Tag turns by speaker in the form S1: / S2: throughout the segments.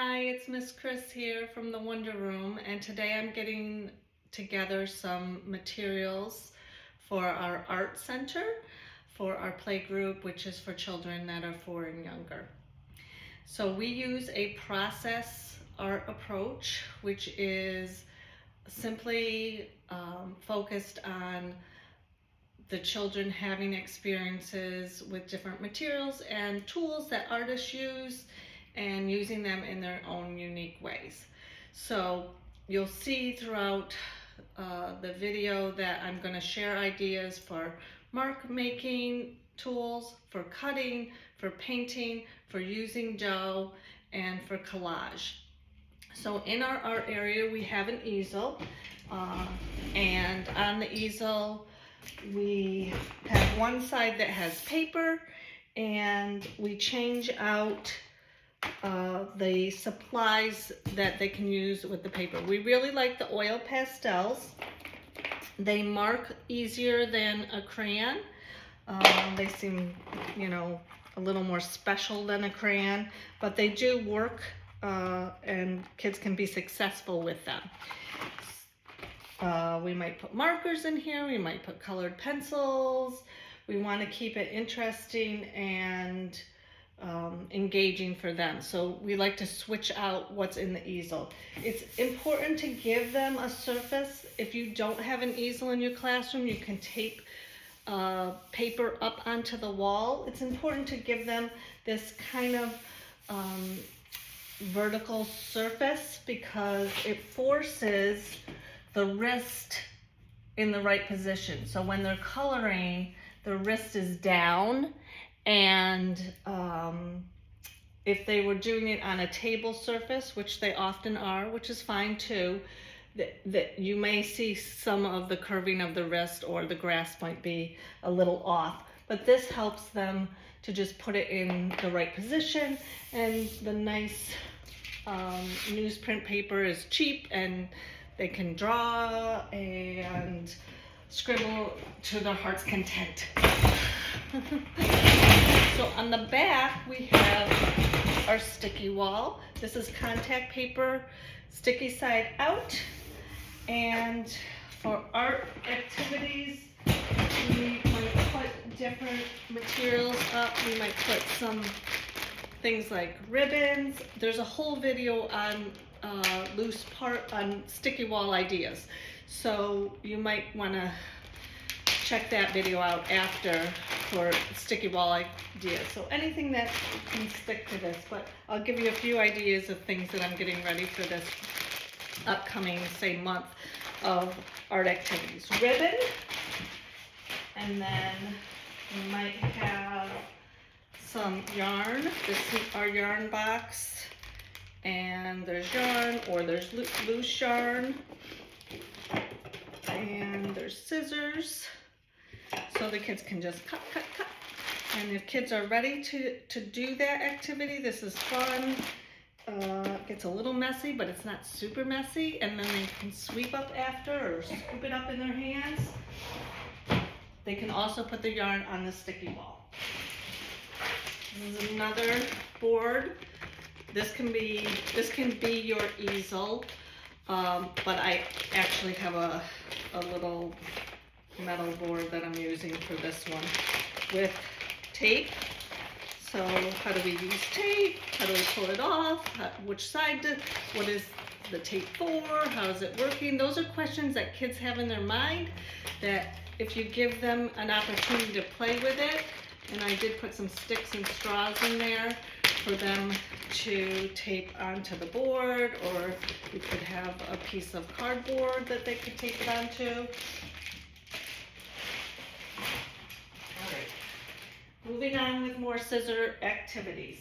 S1: Hi, it's Miss Chris here from the Wonder Room, and today I'm getting together some materials for our art center, for our play group, which is for children that are 4 and younger. So we use a process art approach, which is simply focused on the children having experiences with different materials and tools that artists use and using them in their own unique ways. So you'll see throughout the video that I'm going to share ideas for mark making tools, for cutting, for painting, for using dough, and for collage. So in our art area we have an easel, and on the easel we have one side that has paper, and we change out the supplies that they can use with the paper. We really like the oil pastels. They mark easier than a crayon. They seem, a little more special than a crayon, but they do work and kids can be successful with them. We might put markers in here, we might put colored pencils. We want to keep it interesting and engaging for them. So we like to switch out what's in the easel. It's important to give them a surface. If you don't have an easel in your classroom, you can tape paper up onto the wall. It's important to give them this kind of vertical surface because it forces the wrist in the right position. So when they're coloring, the wrist is down, and if they were doing it on a table surface, which they often are, which is fine too, that you may see some of the curving of the wrist, or the grasp might be a little off. But this helps them to just put it in the right position, and the nice newsprint paper is cheap, and they can draw and scribble to their heart's content. So on the back we have our sticky wall. This is contact paper, sticky side out. And for art activities, we might put different materials up. We might put some things like ribbons. There's a whole video on on sticky wall ideas. So you might want to check that video out after for sticky wall ideas. So anything that can stick to this, but I'll give you a few ideas of things that I'm getting ready for this upcoming, say, month of art activities. Ribbon, and then we might have some yarn. This is our yarn box, and there's yarn, or there's loose yarn, and there's scissors, so the kids can just cut. And if kids are ready to do that activity, this is fun. It gets a little messy, but it's not super messy, and then they can sweep up after, or scoop it up in their hands. They can also put the yarn on the sticky wall. This is another board. This can be your easel, but I actually have a little metal board that I'm using for this one with tape. So how do we use tape? How do we pull it off? What is the tape for? How is it working? Those are questions that kids have in their mind, that if you give them an opportunity to play with it, and I did put some sticks and straws in there for them to tape onto the board, or you could have a piece of cardboard that they could tape it onto. Moving on with more scissor activities.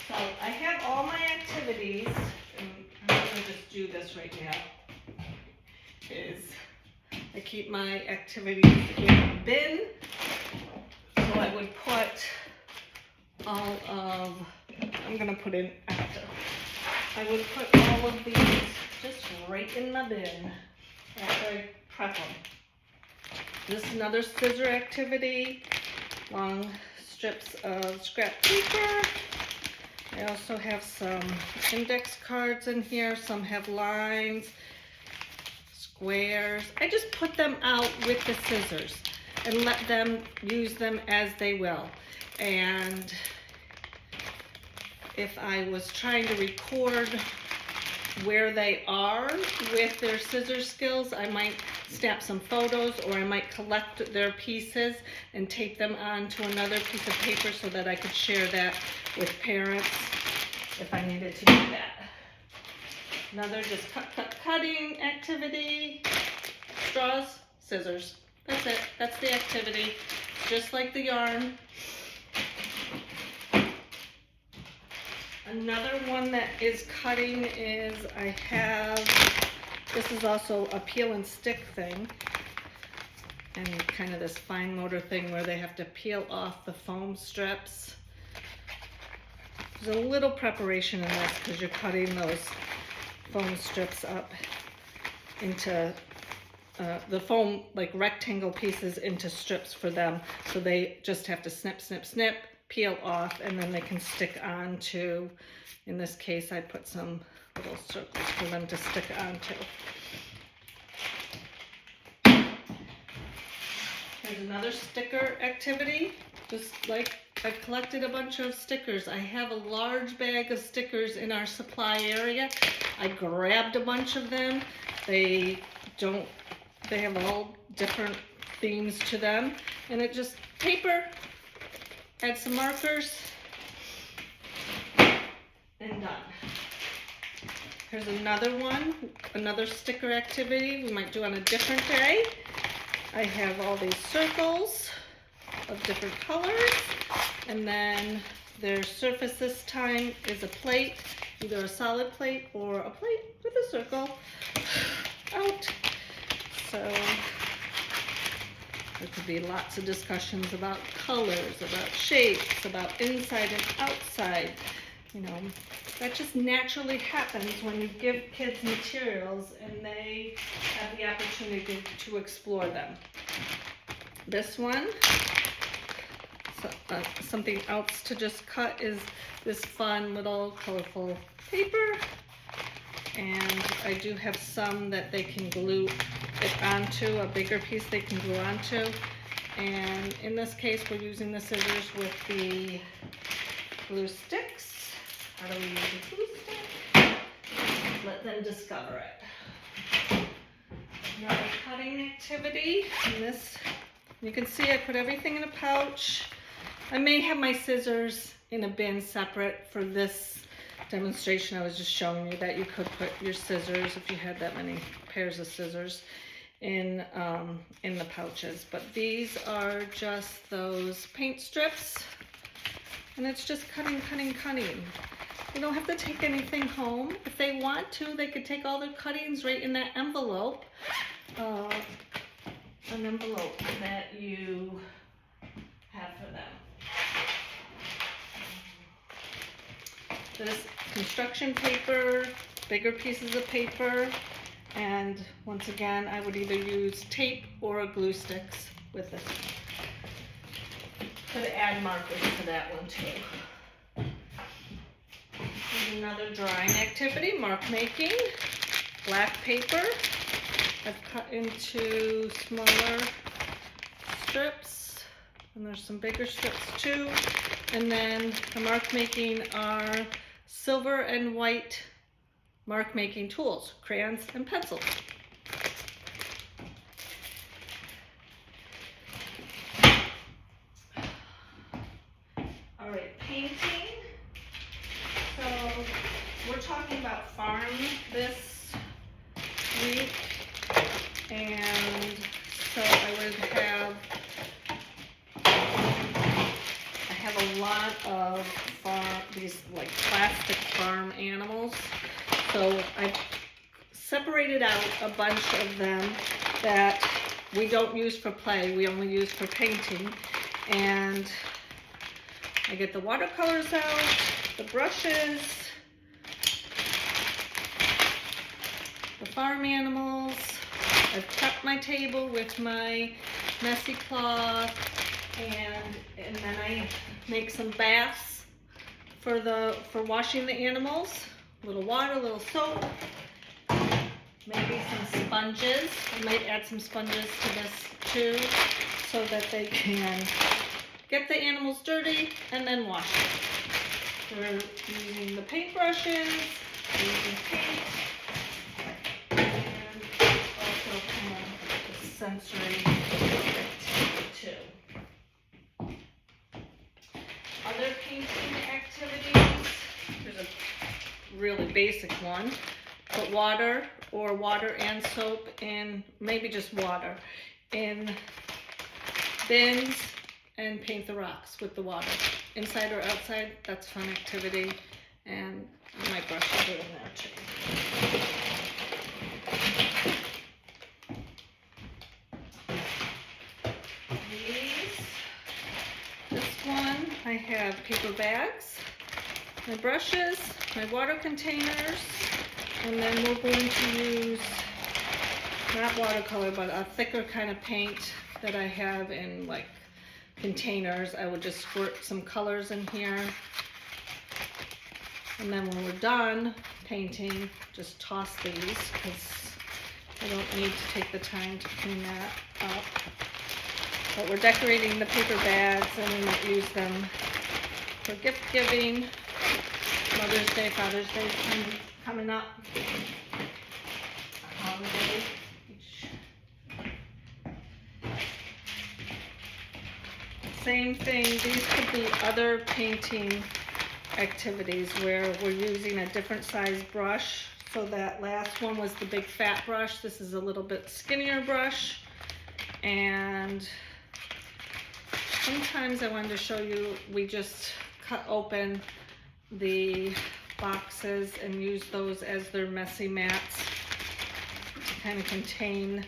S1: So I have all my activities, and I'm going to just do this right now. I keep my activities in a bin. So I would put I'm going to put in after. I would put all of these just right in my bin after I prep them. This is another scissor activity. Long strips of scrap paper, I also have some index cards in here. Some have lines, squares. I just put them out with the scissors and let them use them as they will. And if I was trying to record where they are with their scissors skills, I might snap some photos, or I might collect their pieces and tape them onto another piece of paper so that I could share that with parents if I needed to do that. Another just cutting activity. Straws, scissors. That's it. That's the activity. Just like the yarn. Another one that is cutting is this is also a peel and stick thing, and kind of this fine motor thing where they have to peel off the foam strips. There's a little preparation in this because you're cutting those foam strips up into the foam, like rectangle pieces, into strips for them. So they just have to snip, snip, snip, peel off, and then they can stick onto, in this case I put some little circles for them to stick onto. Here's another sticker activity. Just like I've collected a bunch of stickers. I have a large bag of stickers in our supply area. I grabbed a bunch of them. They have all different themes to them. And it just paper, add some markers, and done. Here's another one, another sticker activity we might do on a different day. I have all these circles of different colors, and then their surface this time is a plate, either a solid plate or a plate with a circle out. So there could be lots of discussions about colors, about shapes, about inside and outside. You know, that just naturally happens when you give kids materials and they have the opportunity to explore them. This one, something else to just cut, is this fun little colorful paper. And I do have some that they can glue it onto, a bigger piece they can glue onto. And in this case, we're using the scissors with the glue sticks. How do we use a glue stick? Let them discover it. Another cutting activity. And this, you can see I put everything in a pouch. I may have my scissors in a bin separate for this demonstration. I was just showing you that you could put your scissors, if you had that many pairs of scissors, in the pouches. But these are just those paint strips, and it's just cutting, cutting, cutting. You don't have to take anything home. If they want to, they could take all their cuttings right in that envelope, an envelope that you have for them. This construction paper, bigger pieces of paper, and once again I would either use tape or glue sticks with this. Could add markers to that one too. Here's another drawing activity, mark making. Black paper I've cut into smaller strips, and there's some bigger strips too. And then the mark making are silver and white mark making tools, crayons and pencils. All right, painting. So we're talking about farm this week, and so I have a lot of these like plastic farm animals. So I separated out a bunch of them that we don't use for play, we only use for painting. And I get the watercolors out, the brushes, the farm animals. I've prepped my table with my messy cloth, and then I make some baths for washing the animals. A little water, a little soap, maybe some sponges. I might add some sponges to this too, so that they can get the animals dirty and then wash it. We're using the paintbrushes, using paint, and also the sensory activity too. Other painting activities, there's a really basic one. Put water or water and soap in, maybe just water, in bins and paint the rocks with the water. Inside or outside, that's fun activity. And I might brush a bit in there too. This one, I have paper bags, my brushes, my water containers, and then we're going to use, not watercolor, but a thicker kind of paint that I have in like containers. I would just squirt some colors in here. And then when we're done painting, just toss these because I don't need to take the time to clean that up. But we're decorating the paper bags and we might use them for gift giving. Mother's Day, Father's Day is coming up. A holiday. Same thing, these could be other painting activities where we're using a different size brush. So that last one was the big fat brush. This is a little bit skinnier brush. And sometimes I wanted to show you, we just cut open the boxes and use those as their messy mats to kind of contain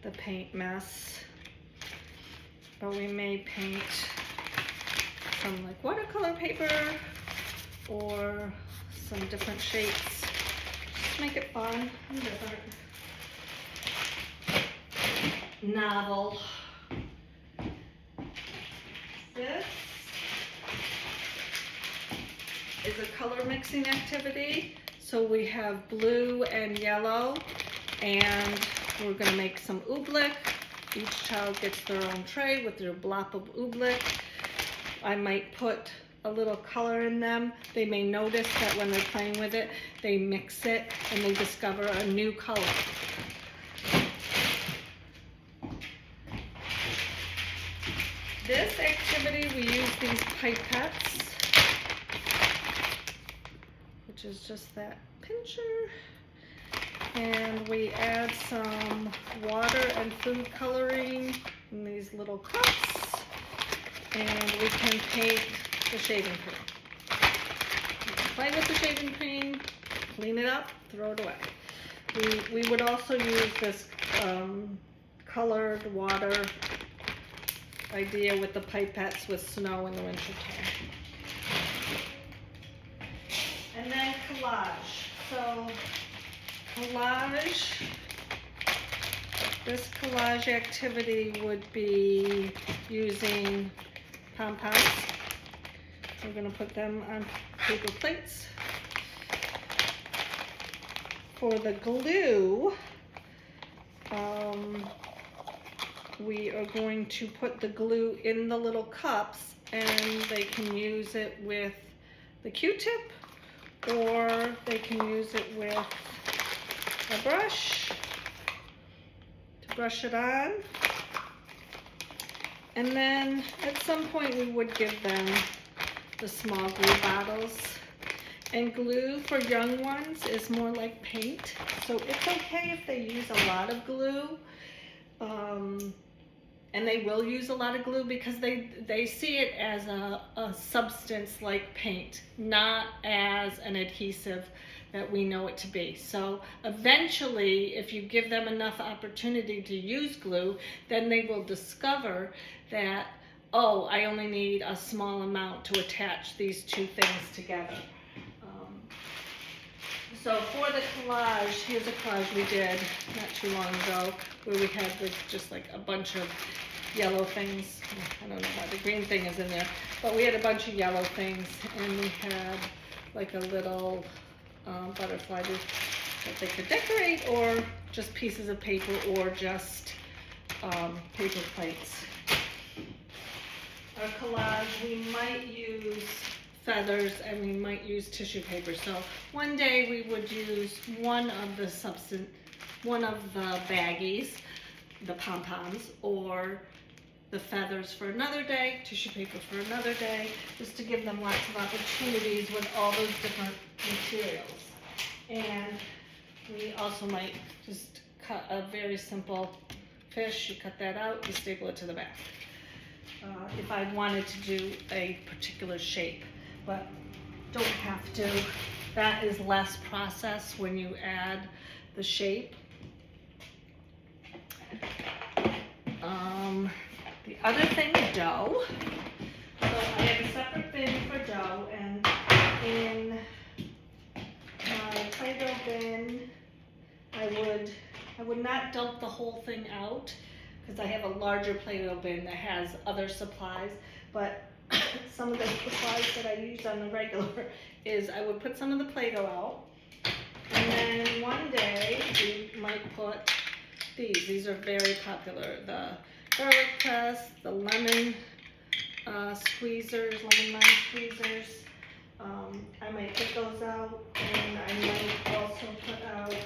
S1: the paint mess. But we may paint some like watercolor paper or some different shapes. Just make it fun and different. Novel. This is a color mixing activity. So we have blue and yellow, and we're going to make some oobleck. Each child gets their own tray with their blob of oobleck. I might put a little color in them. They may notice that when they're playing with it, they mix it and they discover a new color. This activity, we use these pipettes, which is just that pincher. And we add some water and food coloring in these little cups. And we can paint the shaving cream. You can play with the shaving cream, clean it up, throw it away. We would also use this colored water idea with the pipettes with snow in the wintertime. And then collage. So collage, this collage activity would be using pom-poms. We're going to put them on paper plates. For the glue, we are going to put the glue in the little cups, and they can use it with the Q-tip, or they can use it with a brush to brush it on. And then at some point we would give them the small glue bottles. And glue for young ones is more like paint, so it's okay if they use a lot of glue. And they will use a lot of glue because they see it as a substance like paint, not as an adhesive that we know it to be. So eventually, if you give them enough opportunity to use glue, then they will discover that, oh, I only need a small amount to attach these two things together. So for the collage, here's a collage we did not too long ago where we had just like a bunch of yellow things. I don't know why the green thing is in there, but we had a bunch of yellow things, and we had like a little butterfly that they could decorate, or just pieces of paper, or just paper plates. Our collage, we might use feathers and we might use tissue paper. So one day we would use one of the baggies, the pom-poms, or the feathers for another day, tissue paper for another day, just to give them lots of opportunities with all those different materials. And we also might just cut a very simple fish. You cut that out, you staple it to the back. If I wanted to do a particular shape, but don't have to. That is less process when you add the shape. The other thing, dough. So I have a separate bin for dough, and in my Play-Doh bin, I would not dump the whole thing out, because I have a larger Play-Doh bin that has other supplies, but some of the supplies that I use on the regular is I would put some of the Play-Doh out, and then one day we might put these. These are very popular. The garlic press, the lemon squeezers, lemon lime squeezers. I might put those out, and I might also put out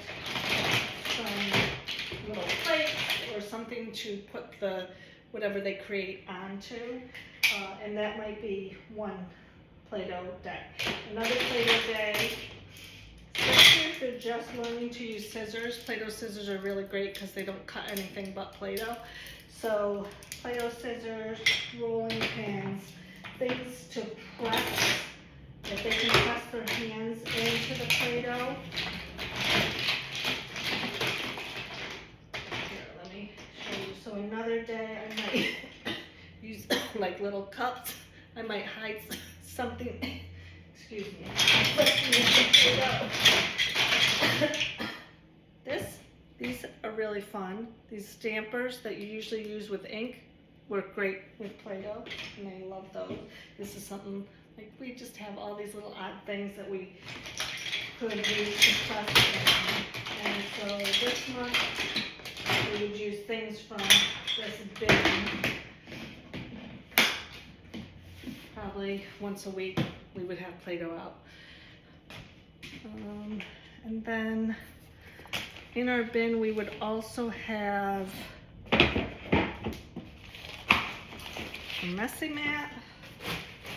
S1: some little plates or something to put the whatever they create onto, and that might be one Play-Doh day. Another Play-Doh day, especially if they're just learning to use scissors. Play-Doh scissors are really great because they don't cut anything but Play-Doh. So Play-Doh scissors, rolling pins, things to press, that they can press their hands into the Play-Doh. Here, let me show you. So another day I might use like little cups. I might hide something, excuse me, these are really fun. These stampers that you usually use with ink work great with Play-Doh, and I love those. This is something, like, we just have all these little odd things that we could use to press them. And so this month, we would use things from this bin. Probably once a week we would have Play-Doh out. And then in our bin we would also have a messing mat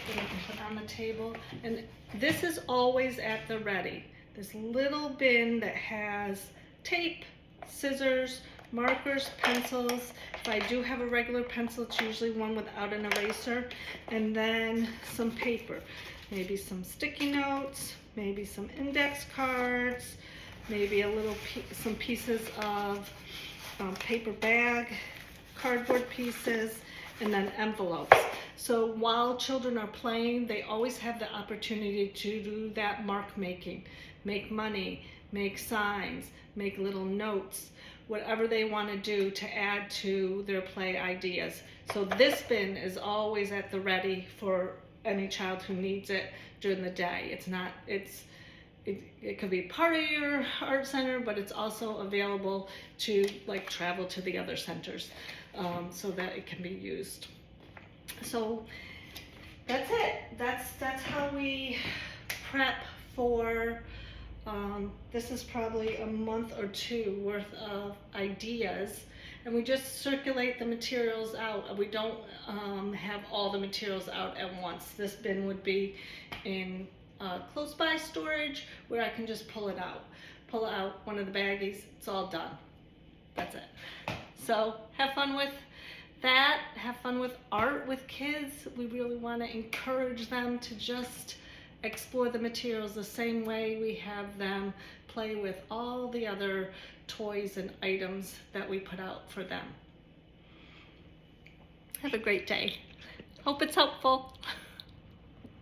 S1: that I can put on the table. And this is always at the ready. This little bin that has tape, scissors, markers, pencils. If I do have a regular pencil, it's usually one without an eraser, and then some paper, maybe some sticky notes, maybe some index cards, maybe some pieces of paper bag, cardboard pieces, and then envelopes. So while children are playing, they always have the opportunity to do that mark making, make money, make signs, make little notes, whatever they want to do to add to their play ideas. So this bin is always at the ready for any child who needs it during the day. It could be part of your art center, but it's also available to like travel to the other centers, so that it can be used. So that's it. That's how we prep for. This is probably a month or two worth of ideas, and we just circulate the materials out. We don't have all the materials out at once. This bin would be in close by storage where I can just pull out one of the baggies. It's all done. That's it. So have fun with that. Have fun with art with kids. We really want to encourage them to just explore the materials the same way we have them play with all the other toys and items that we put out for them. Have a great day. Hope it's helpful.